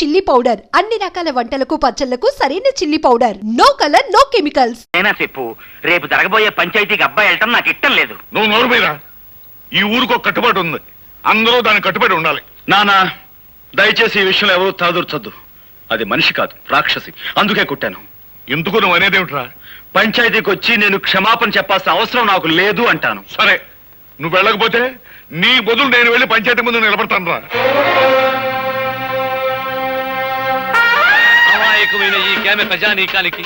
Chilli powder అన్ని రకాల వంటలకు పచ్చళ్లకు సరైన chilli powder. No colour no chemicals. నేనా చెప్పు, రేపు జరగబోయే పంచాయతీకి అబ్బాయి వెళ్ళటం నాకు ఇష్టం లేదు. నువ్వు నోరు మీద. ఈ ఊరికి ఒక కట్టుబాటు ఉంది, అందరూ దానికి కట్టుబడి ఉండాలి. నానా దయచేసి ఈ విషయంలో ఎవరూ తలదూర్చొద్దు. అది మనిషి కాదు, రాక్షసి. అందుకే కొట్టాను. ఎందుకు నువ్వు అనేదేమిట్రా? పంచాయతీకి వచ్చి నేను క్షమాపణ చెప్పాల్సిన అవసరం నాకు లేదు అంటాను. సరే, నువ్వు వెళ్ళకపోతే నీ బదులు నేను వెళ్ళి పంచాయతీ ముందు నిలబడతాను రా. అమాయకమైన ఈ కేమె ప్రజానీకానికి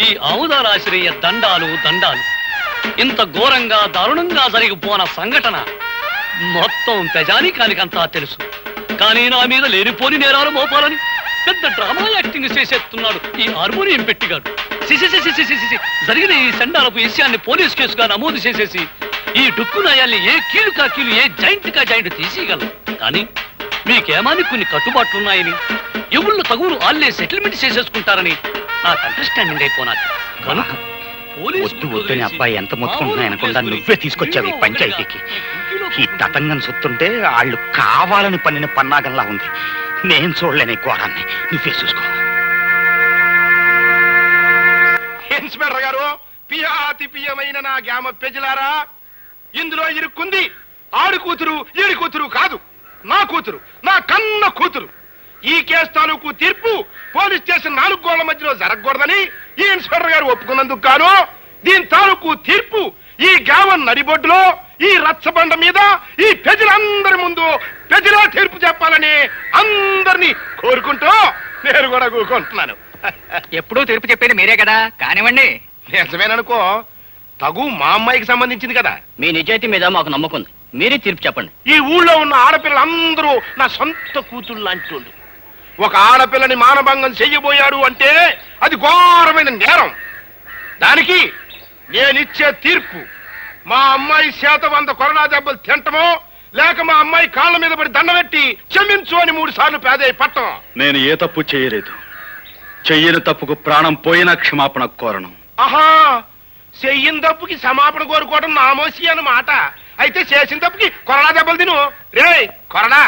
ఈ ఆముదారాశ్రయ దండాలు దండాలు. ఇంత ఘోరంగా దారుణంగా జరిగిపోన సంఘటన మొత్తం ప్రజానీకానికంతా తెలుసు. కానీ నా మీద లేనిపోని నేరాలు మోపాలని పెద్ద డ్రామా యాక్టింగ్ చేసేస్తున్నాడు ఈ హార్మోనియం పెట్టిగాడు. జరిగిన ఈ సండాలపు విషయాన్ని పోలీస్ కేసుగా నమోదు చేసేసి ఈ డుక్కు నయాల్ని ఏ కీలు కా కీలు, ఏ జాయింట్ కా జాయింట్ తీసేయగలం. కానీ మీకేమాని కొన్ని కట్టుబాట్లున్నాయని, ఎవళ్ళు తగులు ఆళ్లే సెటిల్మెంట్ చేసేసుకుంటారని నాకు అండర్స్టాండింగ్ అయిపోనాది. కనుక వద్దని అబ్బాయి ఎంత మొత్తుకుంటున్నాయనకుండా నువ్వే తీసుకొచ్చావు ఈ పంచాయతీకి. ఈ తతంగం సొత్తుంటే వాళ్ళు కావాలని పన్నిన పన్నాగంలా ఉంది. నేను చూడలేని ఘోరాన్ని, నువ్వే చూసుకో. ఇన్స్పెక్టర్ గారు, పియాతి పియమైన నా గ్రామ ప్రజలారా, ఇందులో ఇరుక్కుంది ఆడి కూతురు ఈడి కూతురు కాదు, నా కూతురు, నా కన్న కూతురు. ఈ కేసు తాలూకు తీర్పు పోలీస్ స్టేషన్ 4 గోళ్ల మధ్యలో జరగకూడదని ఈ ఇన్స్పెక్టర్ గారు ఒప్పుకున్నందుకు గాను దీని తాలూకు తీర్పు ఈ గ్రామం నడిబొడ్డులో ఈ రచ్చబండ మీద ఈ ప్రజలందరి ముందు ప్రజలా తీర్పు చెప్పాలని అందరినీ కోరుకుంటూ నేను కూడా కూరుకుంటున్నాను. ఎప్పుడూ తీర్పు చెప్పేది మీరే కదా, కానివ్వండి. నిజమేననుకో, తగు మా అమ్మాయికి సంబంధించింది కదా. మీ నిజాయితీ మీద మాకు నమ్మకం ఉంది, మీరే తీర్పు చెప్పండి. ఈ ఊళ్ళో ఉన్న ఆడపిల్లలందరూ నా సొంత కూతుళ్ళు లాంటి వాళ్ళు. ఒక ఆడపిల్లని మానభంగం చెయ్యబోయాడు అంటే అది ఘోరమైన నేరం. దానికి నేనిచ్చే తీర్పు మా అమ్మాయి చేత 100 కొరడా దెబ్బలు తింటమో, లేక మా అమ్మాయి కాళ్ళ మీద పడి దండబెట్టి క్షమించు అని 3 సార్లు పేదయ్య పట్టం. నేను ఏ తప్పు చేయలేదు. చెయ్యని తప్పుకు ప్రాణం పోయినా క్షమాపణ కోరను. ఆహా, చెయ్యిన తప్పుకి క్షమాపణ కోరుకోవడం నామోసి అన్నమాట. అయితే చేసిన తప్పుకి కొరడా దెబ్బలు తిను. రే కొరడా.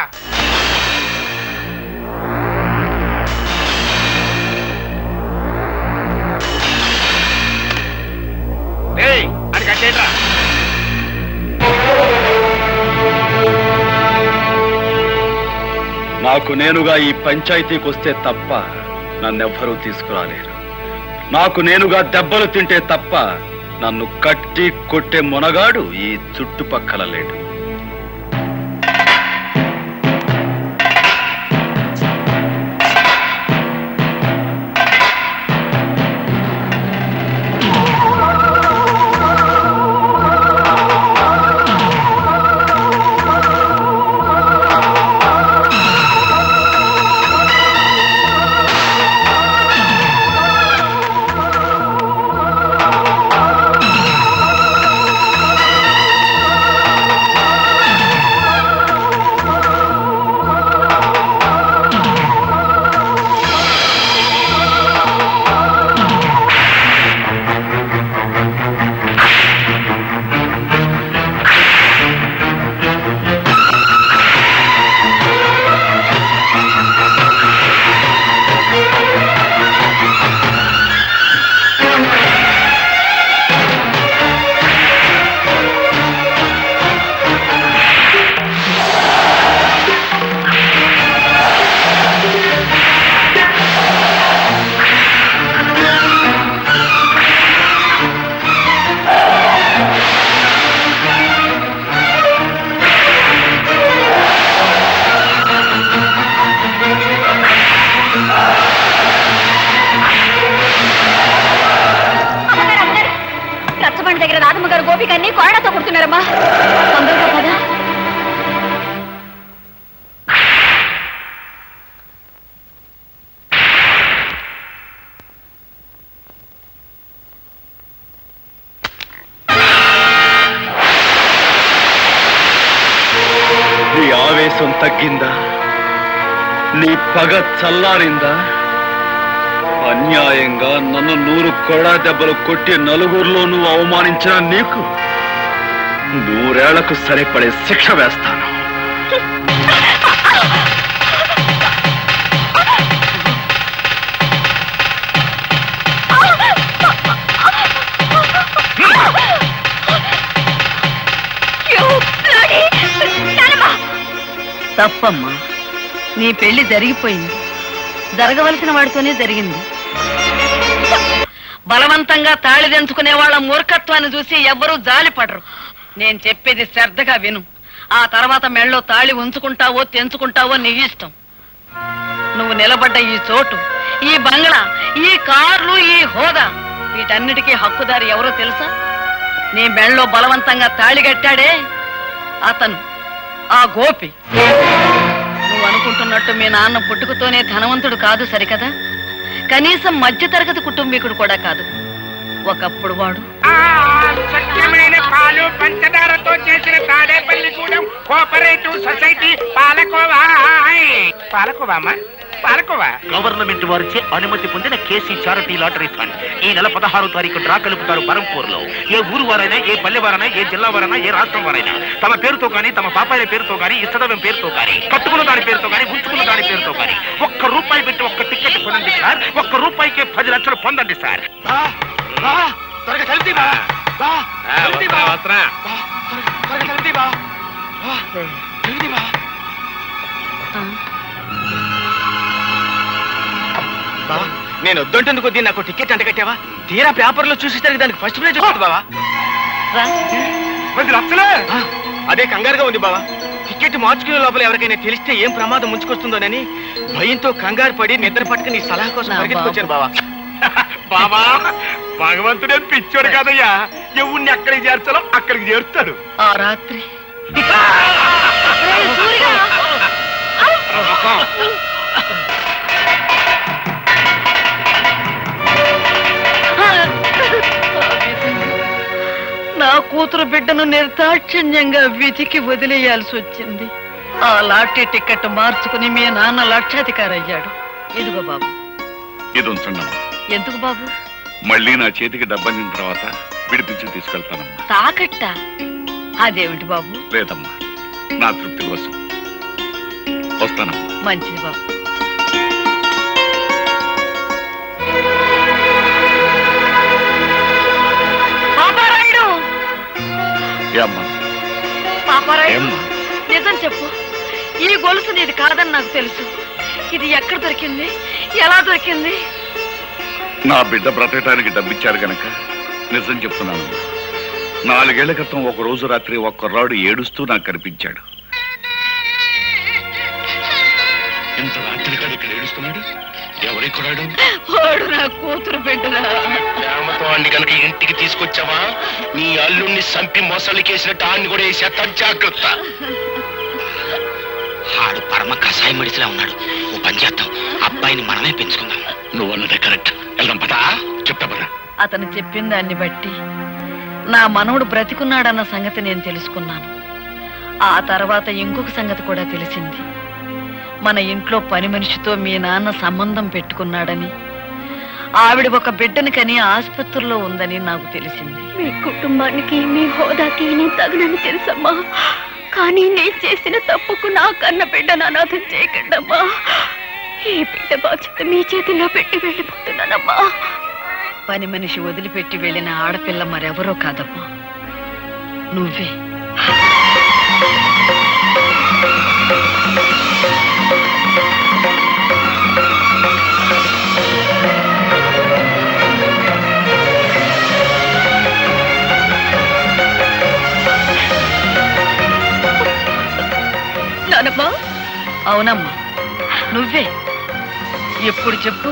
అది కట్టేట్రా. నాకు నేనుగా ఈ పంచాయతీకి వస్తే తప్ప నన్నెవ్వరూ తీసుకురాలేరు. నాకు నేనుగా దెబ్బలు తింటే తప్ప నన్ను కట్టి కొట్టే మునగాడు ఈ చుట్టుపక్కల లేడు. ఆవేశం తగ్గిందా? నీ పగ చల్లారిందా? అన్యాయంగా నన్ను 100 కొరడా దెబ్బలు కొట్టి నలుగురిలో నువ్వు అవమానించిన నీకు 100 ఏళ్లకు సరిపడే శిక్ష వేస్తాను. తప్పమ్మా, నీ పెళ్లి జరిగిపోయింది. జరగవలసిన వాడితోనే జరిగింది. బలవంతంగా తాళి తెంచుకునే వాళ్ళ మూర్ఖత్వాన్ని చూసి ఎవ్వరూ జాలిపడరు. నేను చెప్పేది శ్రద్ధగా విను. ఆ తర్వాత మెళ్ళో తాళి ఉంచుకుంటావో తెంచుకుంటావో నీ ఇష్టం. నువ్వు నిలబడ్డ ఈ చోటు, ఈ బంగ్లా, ఈ కార్లు, ఈ హోదా, వీటన్నిటికీ హక్కుదారి ఎవరో తెలుసా? నీ మెళ్ళో బలవంతంగా తాళి కట్టాడే అతను, ఆ గోపి. నువ్వు అనుకుంటున్నట్టు మీ నాన్న పుట్టుకతోనే ధనవంతుడు కాదు సరికదా, కనీసం మధ్యతరగతి కుటుంబీకుడు కూడా కాదు. ఒకప్పుడు వాడు స్వచ్ఛమైన పాలు పంచదారతో చేసిన Tadepalligudem cooperative society palkova. Palkova palkova government వారిచే అనుమతి పొందిన కేసీ చారిటీ లాటరీ ఫండ్ ఈ నెల 16వ తారీఖు డ్రా కలుపుతారు బరంపూర్ లో. ఏ ఊరు వారైనా, ఏ పల్లె వారైనా, ఏ జిల్లా వారైనా, ఏ రాష్ట్రం వారైనా తమ పేరుతో కానీ, తమ పాపాయిల పేరుతో కానీ, ఇష్టదైవం పేరుతో కానీ, కట్టుకున్న దాని పేరుతో కానీ, ఉంచుకున్న దాని పేరుతో కానీ ₹1 పెట్టి ఒక్క టికెట్ పొందండి సార్. ₹1 10 లక్షలు పొందండి సార్. నేను వద్దంటుంది కొద్దీ నాకు టికెట్ అంట కట్టావా? తీరా పేపర్లో చూసేసరికి దానికి ఫస్ట్ ప్రైజ్ వస్తుంది బావా. 10 లక్షలే? అదే కంగారుగా ఉంది బావా. టికెట్ మార్చుకునే లోపల ఎవరికైనా తెలిస్తే ఏం ప్రమాదం ముంచుకొస్తుందోనని భయంతో కంగారు పడి నిద్ర పట్టుకుని నీ సలహా కోసం పరిగెత్తుకొచ్చాను బావా. బాబా, భగవంతుడే పిచ్చోడు కాదయ్యా. ఎవరిని ఎక్కడికి చేర్చాలో అక్కడికి చేరుతాడు. ఆ రాత్రి నా కూతురు బిడ్డను నిర్దాక్షిణ్యంగా విధికి వదిలేయాల్సి వచ్చింది. ఆ లాటరీ టికెట్ మార్చుకుని మీ నాన్న లక్షాధికారి అయ్యాడు. ఇదిగో బాబు. ఇది ఉంచండి. ఎందుకు బాబు? మళ్ళీ నా చేతికి డబ్బందిన తర్వాత విడిపించి తీసుకెళ్తానమ్మా. తాకట్ట? అదేమిటి బాబు? లేదమ్మా, నా తృప్తి కోసం. వస్తానమ్మా. మంచిది బాబు. పాపారాయుడు! ఏమ్మా? పాపారాయుడు, ఏమ్మా? నిజం చెప్పు. ఈ గొలుసు నీది కాదని నాకు తెలుసు. ఇది ఎక్కడ దొరికింది? ఎలా దొరికింది? నా బిడ్డ బ్రతకటానికి డబ్బిచ్చారు గనక నిజం చెప్తున్నానమ్మా. 4 ఏళ్ల క్రితం ఒక రోజు రాత్రి ఒక కుర్రాడు ఏడుస్తూ నాకు కనిపించాడు. ఎంత రాత్రి కాదు ఇక్కడ ఏడుస్తున్నాడు? ఎవరి కుర్రాడు? వాడు నా కూతురు బిడ్డలా. ప్రేమతో అన్ని కనుక ఇంటికి తీసుకొచ్చావా, నీ అల్లుణ్ణి సంపి మొసలికేసినట్టు ఆన్ని కూడా వేసేస్తా. జాగ్రత్త. ఆడు పరమ కషాయం మడిసిలా ఉన్నాడు. ఓ పని చేద్దాం, అబ్బాయిని మనమే పెంచుకుందాం. నువ్వు అన్నదే కరెక్ట్. వెళ్దాం పదా. చెప్తా పదా. అతను చెప్పిన దాన్ని బట్టి నా మనవడు బ్రతికున్నాడన్న సంగతి నేను తెలుసుకున్నాను. ఆ తర్వాత ఇంకొక సంగతి కూడా తెలిసింది. మన ఇంట్లో పని మనిషితో మీ నాన్న సంబంధం పెట్టుకున్నాడని, ఆవిడ ఒక బిడ్డని కని ఆసుపత్రిలో ఉందని నాకు తెలిసింది. మీ కుటుంబానికి, మీ హోదాకి నేను తగనని తెలుసమ్మా. కానీ నేను చేసిన తప్పుకు నా కన్న బిడ్డను అనాథం చేయకండమ్మా. ఈ బిడ్డ బాధ్యత మీ చేతిలో పెట్టి వెళ్ళిపోతున్నానమ్మా. పని మనిషి వదిలిపెట్టి వెళ్ళిన ఆడపిల్ల మరెవరో కాదమ్మా, నువ్వే. నానమ్మా? అవునమ్మా, నువ్వే. ఎప్పుడు చెప్పు?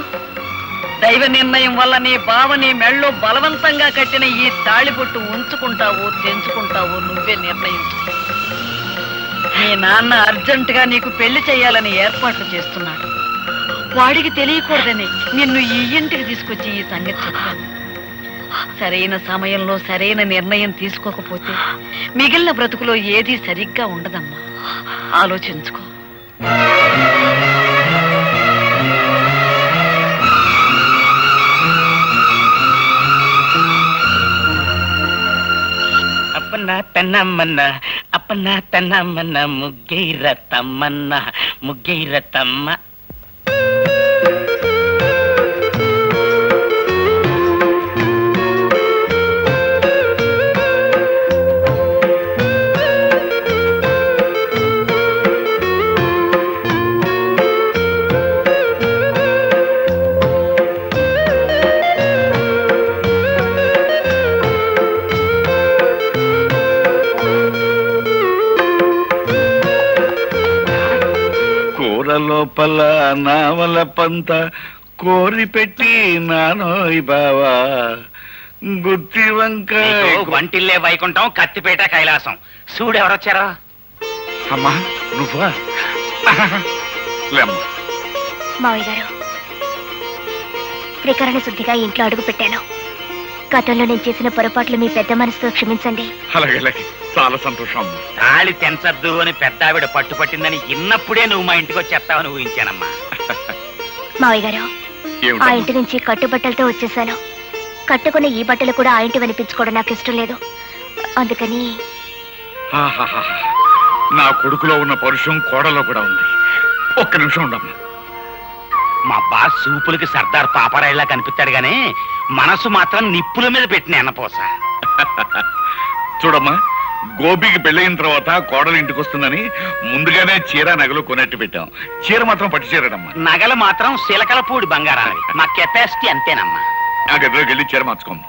దైవ నిర్ణయం వల్ల నీ బావ నీ మెళ్ళో బలవంతంగా కట్టిన ఈ తాళిబొట్టు ఉంచుకుంటావో తెంచుకుంటావో నువ్వే నిర్ణయించు. మీ నాన్న అర్జెంటుగా నీకు పెళ్లి చేయాలని ఏర్పాట్లు చేస్తున్నాడు. వాడికి తెలియకూడదని నిన్ను ఈ ఇంటికి తీసుకొచ్చి ఈ సంగతి చెప్పాను. సరైన సమయంలో సరైన నిర్ణయం తీసుకోకపోతే మిగిలిన బ్రతుకులో ఏదీ సరిగ్గా ఉండదమ్మా. ఆలోచించుకో. అప్పన్న తన్నమ్మన్న, అప్పన్న తన్నమ్మన్న, ముగ్గైర తమ్మన్న, ముగ్గైర తమ్మ. చేపల నావల పంత కోరి పెట్టి నానోయ్ బావా గుత్తి వంకాయ నీకు వంటిల్లే వైకుంఠం కత్తిపేట కైలాసం చూడెవరొచ్చారో. అమ్మా నువ్వా? లేమ్మా. మావయ్య గారు, త్రికరణ శుద్ధిగా ఇంట్లో అడుగు పెట్టాను. గతంలో నేను చేసిన పొరపాట్లు మీ పెద్ద మనసుతో క్షమించండి. అలాగే అలాగే, చాలా సంతోషం. తాళి తెంచద్దు అని పెద్ద ఆవిడ పట్టుపట్టిందని ఇన్నప్పుడే నువ్వు మా ఇంటికి వచ్చేస్తావని ఊహించానమ్మా. మావయ్య గారు, ఆ ఇంటి నుంచి కట్టుబట్టలతో వచ్చేసాను. కట్టుకున్న ఈ బట్టలు కూడా ఆ ఇంటి వినిపించుకోవడం నాకు ఇష్టం లేదు. అందుకని ఆహాహా. నా కొడుకులో ఉన్న పరుషం కోడలో కూడా ఉంది. ఒక్క నిమిషం ఉండమ్మా. మా బాస్ సూపులకి సర్దార్ పాపరాయిలా కనిపిస్తాడు గానీ మనసు మాత్రం నిప్పుల మీద పెట్టిన ఎన్నపోస. చూడమ్మా, గోపికి పెళ్ళయిన తర్వాత కోడలు ఇంటికి వస్తుందని ముందుగానే చీర నగలు కొనట్టు పెట్టాం. చీర మాత్రం పట్టు చీరడమ్మా. నగలు మాత్రం శిలకలపూడి బంగారాన్ని. మా కెపాసిటీ అంతేనమ్మా. ఆ గదిలోకి వెళ్ళి చీర మార్చుకోమ్మా.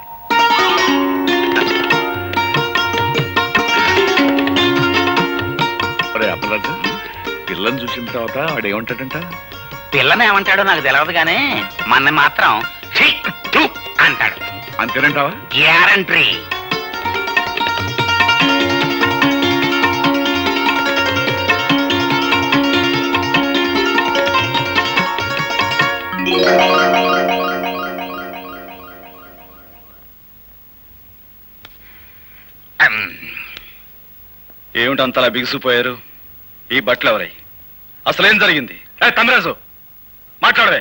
అప్పరాజు, పిల్లని చూసిన తర్వాత వాడు ఏమంటాడంట? పిల్లని ఏమంటాడో నాకు తెలియదు గానీ మన మాత్రం ఛీ, థు అంటాడు. అంతేనంటావా? గ్యారంటీ. ఏమిటి అంతలా బిగుసిపోయారు? ఈ బట్టలు ఎవరై? అసలేం జరిగింది? తమిరాజు మాట్లాడవే,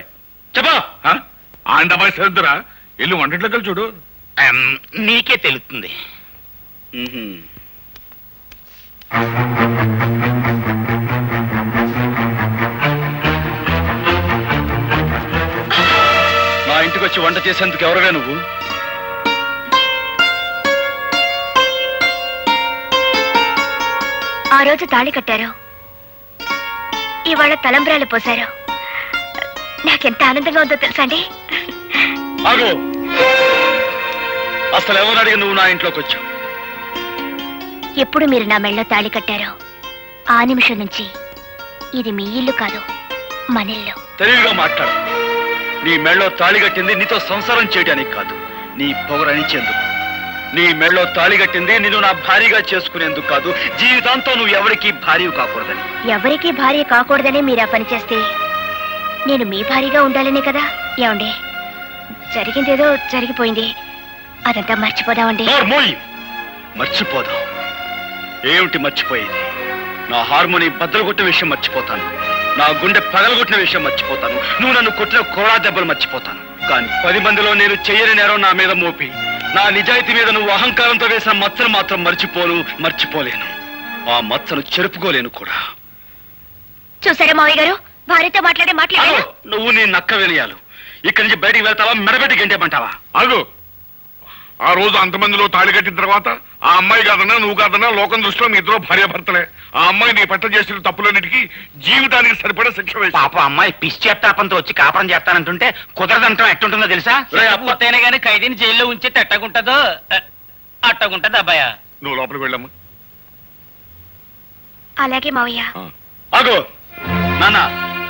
చెప్పా. ఆండబాయ్ సరిద్దురా, ఇల్లు వంటింట్లోకి చూడు. నీకే తెలుస్తుంది. నా ఇంటికి వచ్చి వంట చేసేందుకు ఎవరువే నువ్వు? ఆ రోజు తాళి కట్టారు, ఇవాళ తలంబ్రాలు పోశారు. నాకెంత ఆనందంగా ఉందో తెలుసా అండి? ఆగు. అసలు ఎవరు అడిగి నువ్వు నా ఇంట్లోకి వచ్చావు? ఎప్పుడు మీరు నా మెళ్ళలో తాళి కట్టారో ఆ నిమిషం నుంచి ఇది మీ ఇల్లు కాదు, మన ఇల్లు. తెలివిగా మాట్లాడు. నీ మెళ్ళో తాళి కట్టింది నీతో సంసారం చేయడానికి కాదు, నీ పొగరనిచ్చేందుకు. నీ మెళ్ళో తాళి కట్టింది నిన్ను నా భార్యగా చేసుకునేందుకు కాదు, జీవితాంతో నువ్వు ఎవరికి భార్య కాకూడదని. ఎవరికి భార్య కాకూడదని మీరు ఆ పని చేస్తే నేను మీ భార్యగా ఉండాలనే కదా. ఏమండి, జరిగిందేదో జరిగిపోయింది, అదంతా మర్చిపోదామండి. మర్చిపోదాం? ఏమిటి మర్చిపోయేది? నా హార్మోని బద్దలు కొట్టిన విషయం మర్చిపోతాను, నా గుండె పగలగొట్టిన విషయం మర్చిపోతాను, నువ్వు నన్ను కొట్టిన కోడా దెబ్బలు మర్చిపోతాను. కానీ 10 మందిలో నేను చెయ్యని నేరం నా మీద మోపి నా నిజాయితీ మీద నువ్వు అహంకారంతో వేసిన మచ్చను మాత్రం మర్చిపోలేను. ఆ మచ్చను చెరుపుకోలేను కూడా. చూసారా మావయ్య గారు, భార్యతో మాట్లాడారు. నువ్వు నీ నక్క వినయాలు. ఇక్కడి నుంచి బయటికి వెళ్తావా, మెడబెట్టి గంటేమంటావా? అగు, ఆ రోజు అంతమందిలో తాళి కట్టిన తర్వాత ఆ అమ్మాయి కాదన్నా నువ్వు కాదన్నా లోకం దృష్టిలో మీ ఇద్దరు భార్యాభర్తలే. ఆ అమ్మాయి నీ పట్ల చేసిన తప్పులన్నిటికీ జీవితానికి సరిపడే శిక్ష వేసి. పాప అమ్మాయి పిచ్చేత్తాపంతో వచ్చి కాపురం చేస్తానంటుంటే కుదరదంటాం ఎట్టుంటుందో తెలుసా? పూర్తయినా గానీ ఖైదీని జైల్లో ఉంచి ఎట్టగుంటదో అట్టగుంటది అబ్బాయ. నువ్వు లోపలికి వెళ్ళమ్మా. అలాగే మావయ్య. ఆగో నాన్న,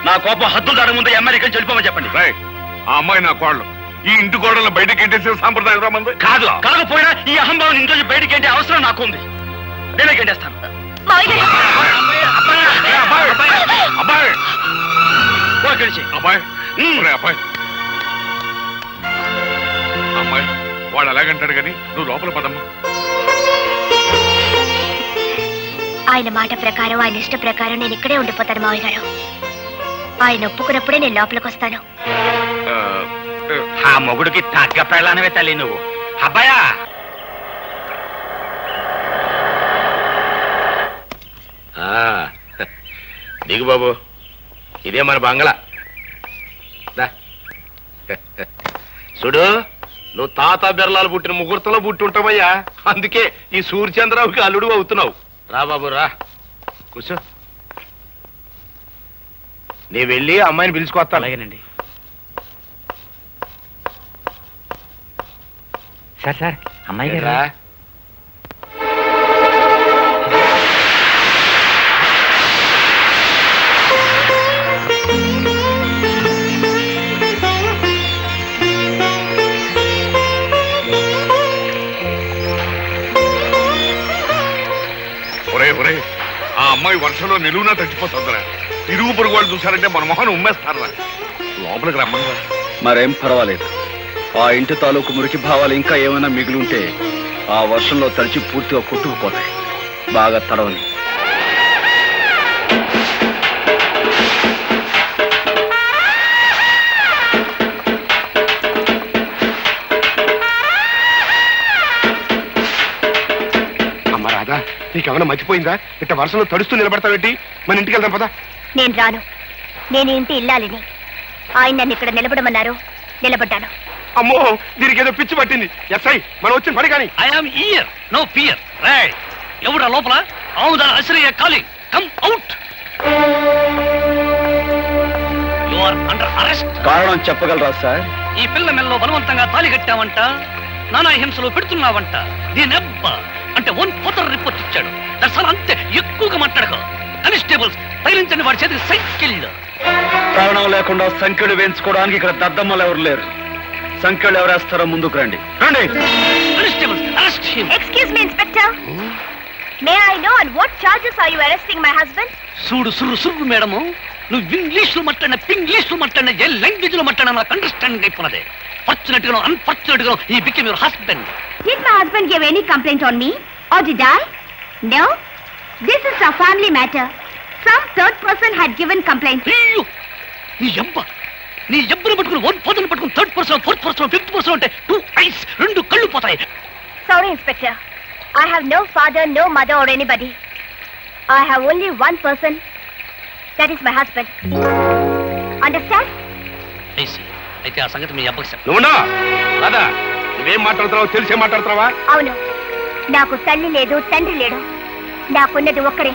నా కోపం హద్దులు దాని ముందు అమ్మాయి చెడిపోమని చెప్పండి. ఆ అమ్మాయి నా కోళ్ళు. ఈ ఇంటి కోడలను బయటకి ఎంటేసే సాంప్రదాయం రామంది కాదు. కాకపోయినా ఈ అహంభావం ఇంట్లో బయటకి ఎంటే అవసరం నాకు ఉంది. నేనే గంటేస్తాను. అబ్బాయి అబ్బాయి అమ్మాయి వాడు అలాగంటాడు కానీ నువ్వు లోపల పదమ్మా. ఆయన మాట ప్రకారం, ఆయన ఇష్ట ప్రకారం నేను ఇక్కడే ఉండిపోతాను మావయ్య గారు. ఆయన ఒప్పుకున్నప్పుడే నేను లోపలికి వస్తాను. ఆ మొగుడికి తగ్గ పెళ్ళానవే తల్లి నువ్వు. అబ్బాయా, దిగు బాబు, ఇదే మన బంగ్లా. చూడు, నువ్వు తాత బిర్లాలు పుట్టిన ముహూర్తంలో పుట్టి ఉంటావయ్యా, అందుకే ఈ సూర్యచంద్రరావుకి అల్లుడు అవుతున్నావు. రా బాబు రా, కూర్చో. నీ వెళ్ళి అమ్మాయిని పిలుచుకొస్తాను. అలాగేనండి. సార్ అమ్మాయి గారా? అమ్మాయి వర్షంలో నిలువునా తగ్గిపోతుందిరా. ఇరుగు పొరుగు వాళ్ళు చూసారంటే మన మొహన్ ఉమ్మేస్తారా. లోపలికి రమ్మన్నా. మరేం పర్వాలేదు. ఆ ఇంటి తాలూకు మురికి భావాలు ఇంకా ఏమైనా మిగిలి ఉంటే ఆ వర్షంలో తడిచి పూర్తిగా కొట్టుకుపోతాయి. బాగా తడవని. అమ్మ రాధా, నీకేమైనా మర్చిపోయిందా? ఇట్ట వర్షంలో తడుస్తూ నిలబడతావేంటి? మన ఇంటికి వెళ్దాం పదా. నేను రాను. నేను ఇంటి ఇల్లాలిని. ఆయన నన్ను ఇక్కడ నిలబడమన్నారు, నిలబడ్డాను. అమ్మో, దీనికి ఏదో పిచ్చి పట్టింది. ఎస్ఐ, మనం వచ్చిన పని కానీ. I'm here, no fear. రేయ్, ఎవడా లోపల? Amudala Ashraya calling, come out. You are under arrest. కారణం చెప్పగలరా సార్? ఈ పిల్ల మెల్లో బలవంతంగా తాళి కట్టావంట, నానా హింసలు పెడుతున్నావంట. దీనెబ్బ అంటే 1 రిపోర్ట్ ఇచ్చాడు. దర్శనం అంతే, ఎక్కువగా మాట్లాడక. కానిస్టేబుల్స్ తగిలించండి వాడి చేతికి సైకిల్. కారణం లేకుండా సంఖ్యలు వేయించుకోవడానికి ఇక్కడ దద్దమ్మలు ఎవరు లేరు. సంఖ్యలు ఎవరేస్తారో ముందుకు రండి. రండి. Constables arrest him. Excuse me inspector. May I know on what charges are you arresting my husband? చూడు సుర్రు మేడము, నువ్వు ఇంగ్లీష్ లో మాట్లాడిన పింగ్లీష్ లో మాట్లాడిన ఏ లాంగ్వేజ్ లో మాట్లాడినా నాకు అండర్స్టాండింగ్ అయిపోయినదే. ఫార్చునేట్ గా అన్ఫార్చునేట్ గా he became your husband. Did my husband give any complaint on me? Or did I? No. This is a family matter. Some third person had given complaint. అయ్యో, నీ ఎబ్బను పట్టుకుని 1 పట్టుకుని 3rd person 4th person 5th person అంటే 2 ice 2 కళ్ళు పోతాయి. Sorry, Inspector. I have no father, no mother or anybody. I have only one person. That is my husband. Understand? అయితే ఆ సంగతి మీ అబ్బకి చెప్పు. నువ్వునా రాధా, నువ్వేం మాట్లాడుతున్నావు తెలిసే మాట్లాడుతున్నావా? అవును, నాకు తల్లి లేదు, తండ్రి లేడు. నాకున్నది ఒక్కరే,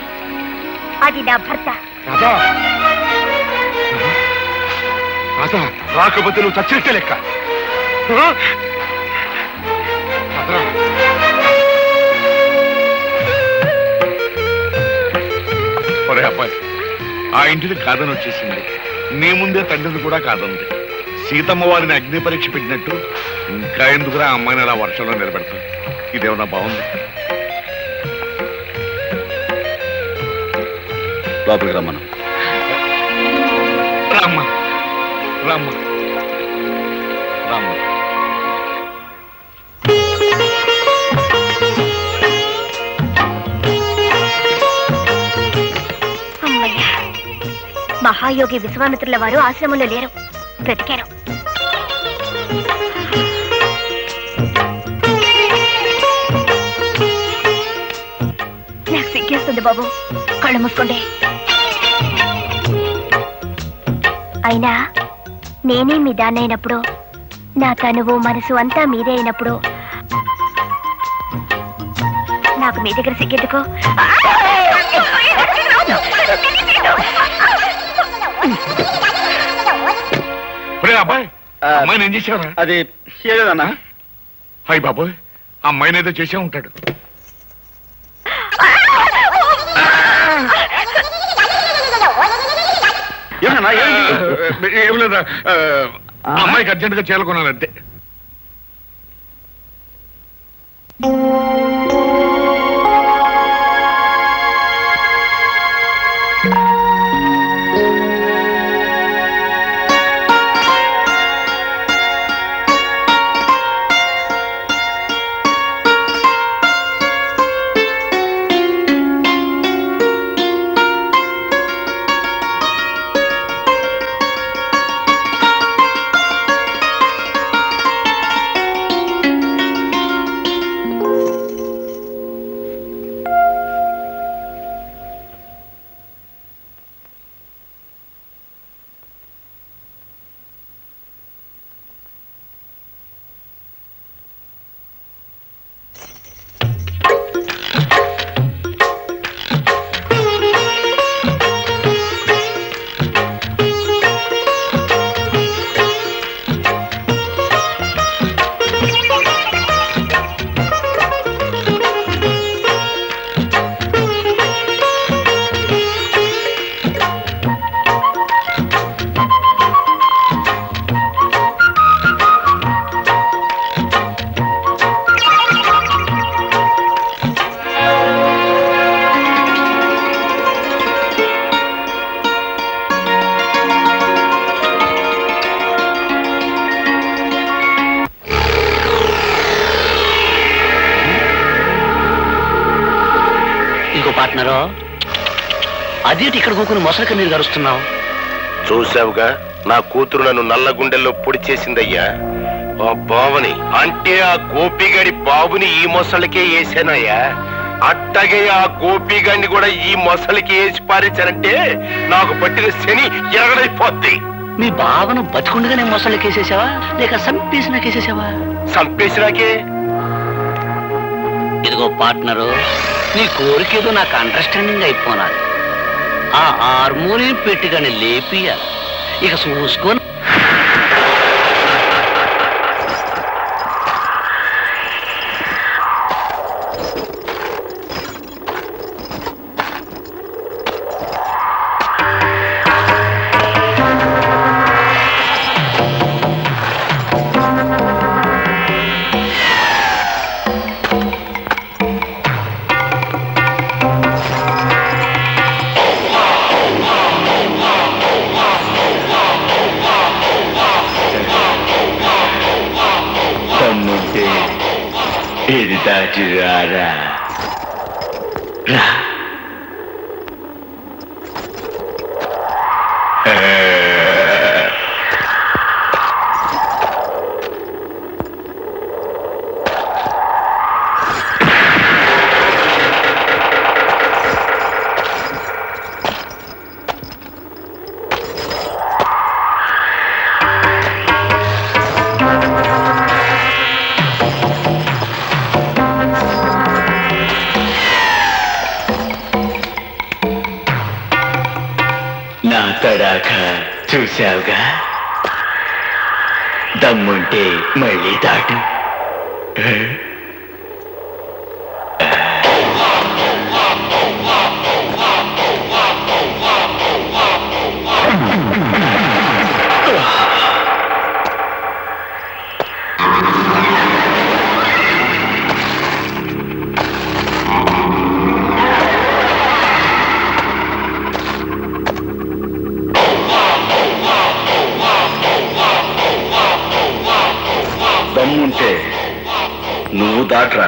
అది నా భర్త. రాధా, రాధా, రాకపోతే నువ్వు చచ్చినట్టే లెక్క. రాధా, ఒరే అబ్బాయి, ఆ ఇంటిని కాదని వచ్చేసింది. నీ ముందే తండ్రిని కూడా కాదంది. సీతమ్మ వారిని అగ్ని పరీక్ష పెట్టినట్టు ఇంకా ఎందుకురా అమ్మాయిని అలా వర్షంలో నిలబెడతాం? ఇదేమన్నా బాగుంది? లోపలికి రమ్మను. రామ్మ రామ్మ రామ్మ. అమ్మయ్యా, మహాయోగి విశ్వామిత్రుల వారు ఆశ్రమంలో లేరు, బ్రతికారు. నాకు సిగ్గేస్తుంది బాబు, కళ్ళు మూసుకోండి. అయినా నేనే మీ దాన్నైనప్పుడు, నా తనువు మనసు అంతా మీదే అయినప్పుడు నాకు మీ దగ్గర సిగ్గెందుకు? అబ్బాయి, అమ్మాయిని ఏం చేసావురా? అది ఏదన్నా? హాయ్ బాబోయ్, అమ్మాయిని ఏదో చేసే ఉంటాడు. ఏం లేదా, అమ్మాయికి అర్జెంట్ గా చేరుకున్నానంతే. పార్ట్నరు అదేంటి ఇక్కడ కూకుని మొసలి కన్నీరు గరుస్తున్నావు? చూసావుగా నా కూతురు నన్ను నల్ల గుండెల్లో పొడి చేసిందయ్యా. ఆ బావని అంటే ఆ గోపిగాడి బాబుని ఈ మొసలికే వేసానయ్యా. అట్టగే ఆ గోపిగాడిని కూడా ఈ మొసలికి వేసి పారేశానంటే నాకు పట్టిన శని ఎరగడైపోద్ది. మీ బావను బతికుండగానే మొసలికేసేసావా లేక సంపేసినాకేసేసావా? సంపేసినాకే. ఇదిగో పార్ట్నరు, నీ కోరికేదో నాకు అండర్స్టాండింగ్ అయిపోనాలి. ఆ హార్మోనియం పెట్టిగానే లేపియాలి. ఇక చూసుకొని ఇది దాచి రారా. నా తడాక చూశావుగా, దమ్ముంటే మళ్ళీ దాటు. దమ్ముంటే నువ్వు దాట్రా.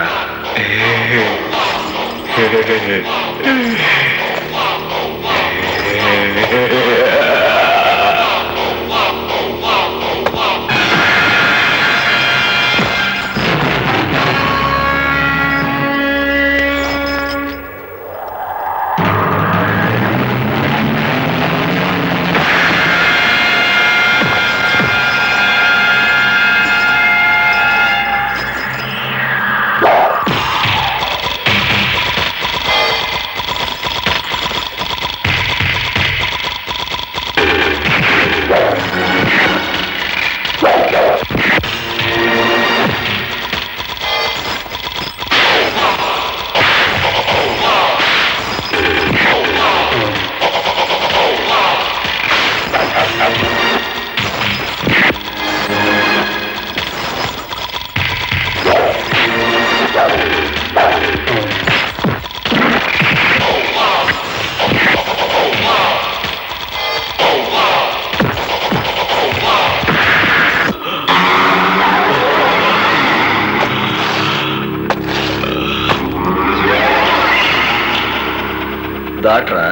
దాట్రా.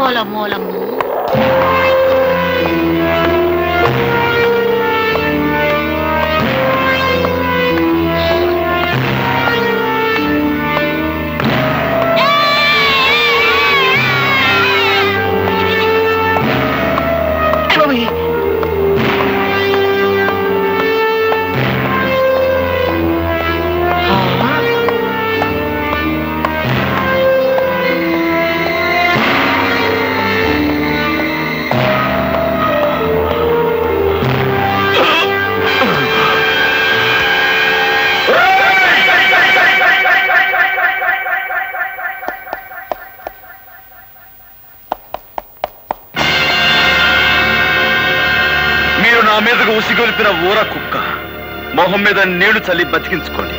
ఓలమ్మోలమ్మ. నా మీదకు ఉసిగొలిపిన ఊర కుక్క మొహం మీద నీళ్లు చల్లి బతికించుకోండి.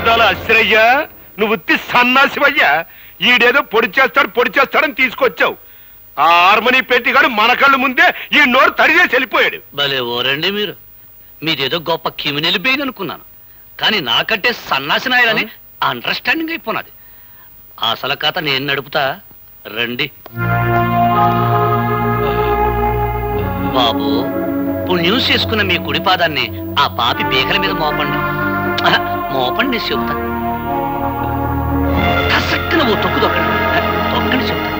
ఆముదాల అశ్రయ్య నువ్వు ఉత్తి సన్నాసివయ్యా. ఈడేదో పొడి చేస్తాడని తీసుకొచ్చావు. ఆ హార్మనీ పెట్టిగాడు మన కళ్ళు ముందే ఈ నోరు తడిచేసి వెళ్ళిపోయాడు. భలే ఓరండి మీరు. మీదేదో గొప్ప క్రిమినల్ బెయిన్ అనుకున్నాను, కానీ నాకంటే సన్నాసి నాయాలని అండర్స్టాండింగ్ అయిపోయినది. అసలు కథ నేను నడుపుతా, రండి. బాబు, పుణ్యం చేసుకున్న మీ కుడి పాదాన్ని ఆ పాపి పీకల మీద మోపండి. మోపండి చెబుతా. కసక్కున ఓ తొక్కు తొక్కండి చెబుతా.